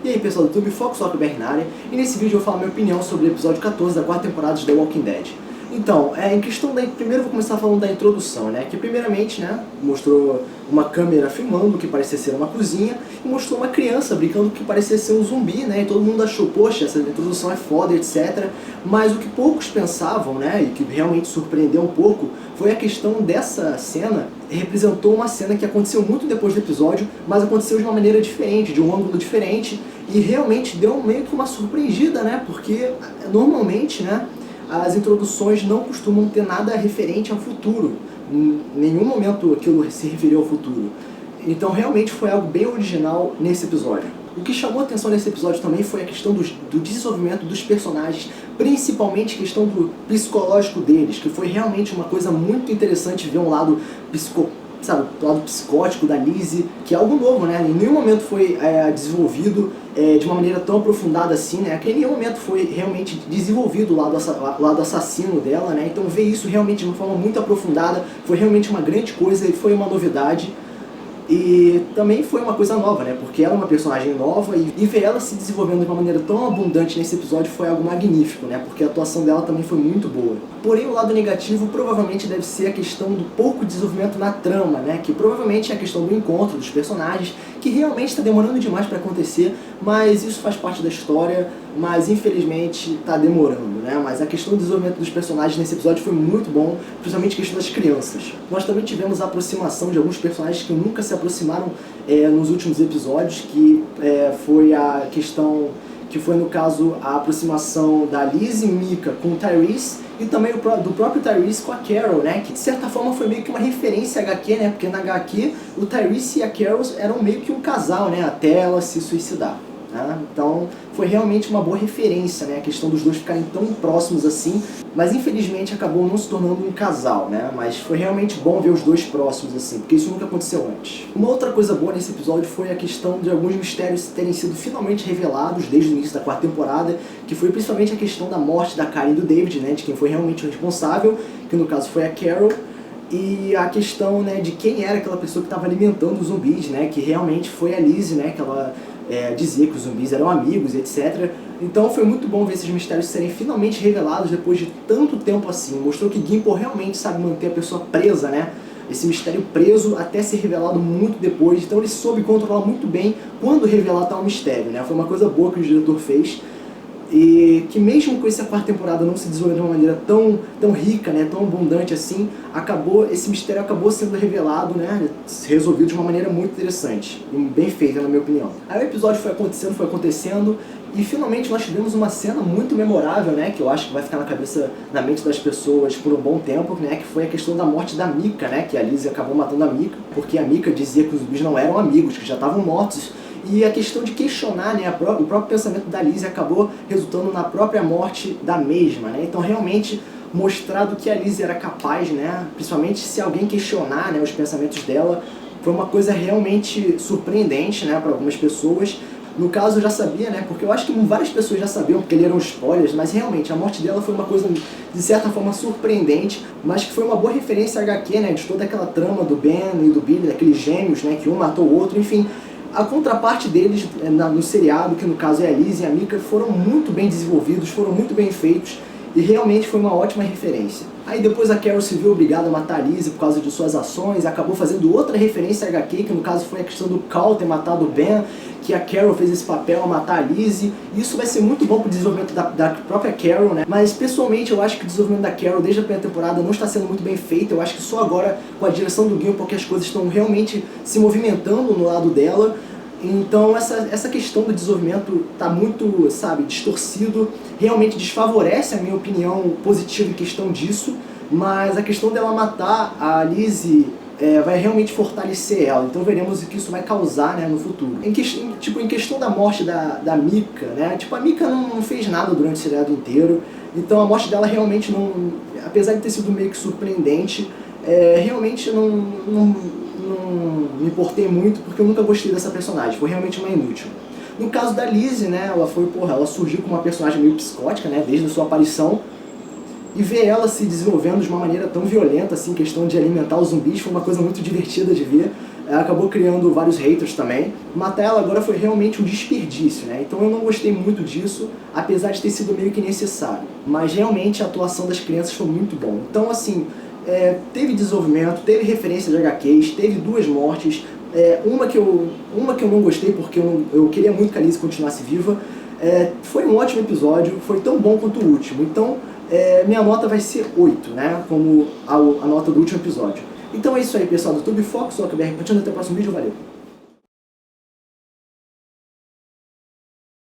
E aí pessoal do YouTube, Fox Zuckerberg na área, e nesse vídeo eu vou falar minha opinião sobre o episódio 14 da quarta temporada de The Walking Dead. Então, em questão da... Primeiro eu vou começar falando da introdução, né? Que primeiramente, né, mostrou uma câmera filmando o que parecia ser uma cozinha e mostrou uma criança brincando com o que parecia ser um zumbi, né? E todo mundo achou, poxa, essa introdução é foda, etc. Mas o que poucos pensavam, né, e que realmente surpreendeu um pouco, foi a questão dessa cena. Representou uma cena que aconteceu muito depois do episódio, mas aconteceu de uma maneira diferente, de um ângulo diferente, e realmente deu meio que uma surpreendida, né? Porque normalmente, né, as introduções não costumam ter nada referente ao futuro. Em nenhum momento aquilo se referiu ao futuro. Então realmente foi algo bem original nesse episódio. O que chamou a atenção nesse episódio também foi a questão do desenvolvimento dos personagens, principalmente a questão do psicológico deles, que foi realmente uma coisa muito interessante ver um lado o lado psicótico da Lizzie, que é algo novo, né? Em nenhum momento foi desenvolvido de uma maneira tão aprofundada assim, né? Que em nenhum momento foi realmente desenvolvido o lado assassino dela, né? Então ver isso realmente de uma forma muito aprofundada foi realmente uma grande coisa e foi uma novidade. E também foi uma coisa nova, né? Porque ela é uma personagem nova e ver ela se desenvolvendo de uma maneira tão abundante nesse episódio foi algo magnífico, né? Porque a atuação dela também foi muito boa. Porém, o lado negativo provavelmente deve ser a questão do pouco desenvolvimento na trama, né? Que provavelmente é a questão do encontro dos personagens, que realmente está demorando demais para acontecer, mas isso faz parte da história, mas infelizmente está demorando, né? Mas a questão do desenvolvimento dos personagens nesse episódio foi muito bom, principalmente a questão das crianças. Nós também tivemos a aproximação de alguns personagens que nunca se aproximaram nos últimos episódios, que foi a questão, que foi no caso a aproximação da Lizzie e Micah com o Tyrese, e também do próprio Tyrese com a Carol, né? Que de certa forma foi meio que uma referência à HQ, né? Porque na HQ o Tyrese e a Carol eram meio que um casal, né? Até ela se suicidar. Então foi realmente uma boa referência, né? A questão dos dois ficarem tão próximos assim, mas infelizmente acabou não se tornando um casal, né? Mas foi realmente bom ver os dois próximos assim, porque isso nunca aconteceu antes. Uma outra coisa boa nesse episódio foi a questão de alguns mistérios terem sido finalmente revelados desde o início da quarta temporada, que foi principalmente a questão da morte da Karen e do David, né? De quem foi realmente o responsável, que no caso foi a Carol. E a questão, né, de quem era aquela pessoa que estava alimentando os zumbis, né? Que realmente foi a Lizzie, né? Que ela dizia que os zumbis eram amigos, etc. Então foi muito bom ver esses mistérios serem finalmente revelados depois de tanto tempo assim. Mostrou que Gimple realmente sabe manter a pessoa presa, né? Esse mistério preso até ser revelado muito depois. Então ele soube controlar muito bem quando revelar tal mistério, né? Foi uma coisa boa que o diretor fez. E que mesmo com essa quarta temporada não se desenvolvendo de uma maneira tão rica, né, tão abundante assim, esse mistério acabou sendo revelado, né, resolvido de uma maneira muito interessante e bem feita, na minha opinião. Aí o episódio foi acontecendo, e finalmente nós tivemos uma cena muito memorável, né, que eu acho que vai ficar na mente das pessoas por um bom tempo, né, que foi a questão da morte da Micah, né, que a Lizzie acabou matando a Micah, porque a Micah dizia que os zumbis não eram amigos, que já estavam mortos. E a questão de questionar, né, o próprio pensamento da Lizzie acabou resultando na própria morte da mesma, né? Então realmente mostrado que a Lizzie era capaz, né, principalmente se alguém questionar, né, os pensamentos dela, foi uma coisa realmente surpreendente, né, para algumas pessoas. No caso eu já sabia, né, porque eu acho que várias pessoas já sabiam, porque eram spoilers, mas realmente a morte dela foi uma coisa de certa forma surpreendente, mas que foi uma boa referência à HQ, né, de toda aquela trama do Ben e do Billy, daqueles gêmeos, né, que um matou o outro, enfim. A contraparte deles no seriado, que no caso é a Lizzie e a Micah, foram muito bem desenvolvidos, foram muito bem feitos e realmente foi uma ótima referência. Aí depois a Carol se viu obrigada a matar a Lizzie por causa de suas ações, acabou fazendo outra referência a HQ, que no caso foi a questão do Cal ter matado o Ben, que a Carol fez esse papel a matar a Lizzie. Isso vai ser muito bom pro desenvolvimento da própria Carol, né? Mas pessoalmente eu acho que o desenvolvimento da Carol desde a primeira temporada não está sendo muito bem feito. Eu acho que só agora, com a direção do Gimple, porque as coisas estão realmente se movimentando no lado dela. Então essa questão do desenvolvimento está muito, distorcido, realmente desfavorece a minha opinião positiva em questão disso, mas a questão dela matar a Lizzie vai realmente fortalecer ela, então veremos o que isso vai causar, né, no futuro. Em questão da morte da Micah, né, a Micah não fez nada durante o seriado inteiro, então a morte dela realmente não, apesar de ter sido meio que surpreendente, realmente não me importei muito, porque eu nunca gostei dessa personagem, foi realmente uma inútil. No caso da Lizzie, né, ela surgiu como uma personagem meio psicótica, né, desde a sua aparição, e ver ela se desenvolvendo de uma maneira tão violenta, assim, questão de alimentar os zumbis, foi uma coisa muito divertida de ver. acabou criando vários haters também. Matar ela agora foi realmente um desperdício, né? Então eu não gostei muito disso, apesar de ter sido meio que necessário. Mas realmente a atuação das crianças foi muito bom. Então assim, teve desenvolvimento, teve referência de HQs, teve 2 mortes, uma que eu não gostei porque eu queria muito que a Lizzie continuasse viva. Foi um ótimo episódio, foi tão bom quanto o último. Então minha nota vai ser 8, né? Como a nota do último episódio. Então é isso aí, pessoal do YouTube Fox, o BR. Até o próximo vídeo, valeu!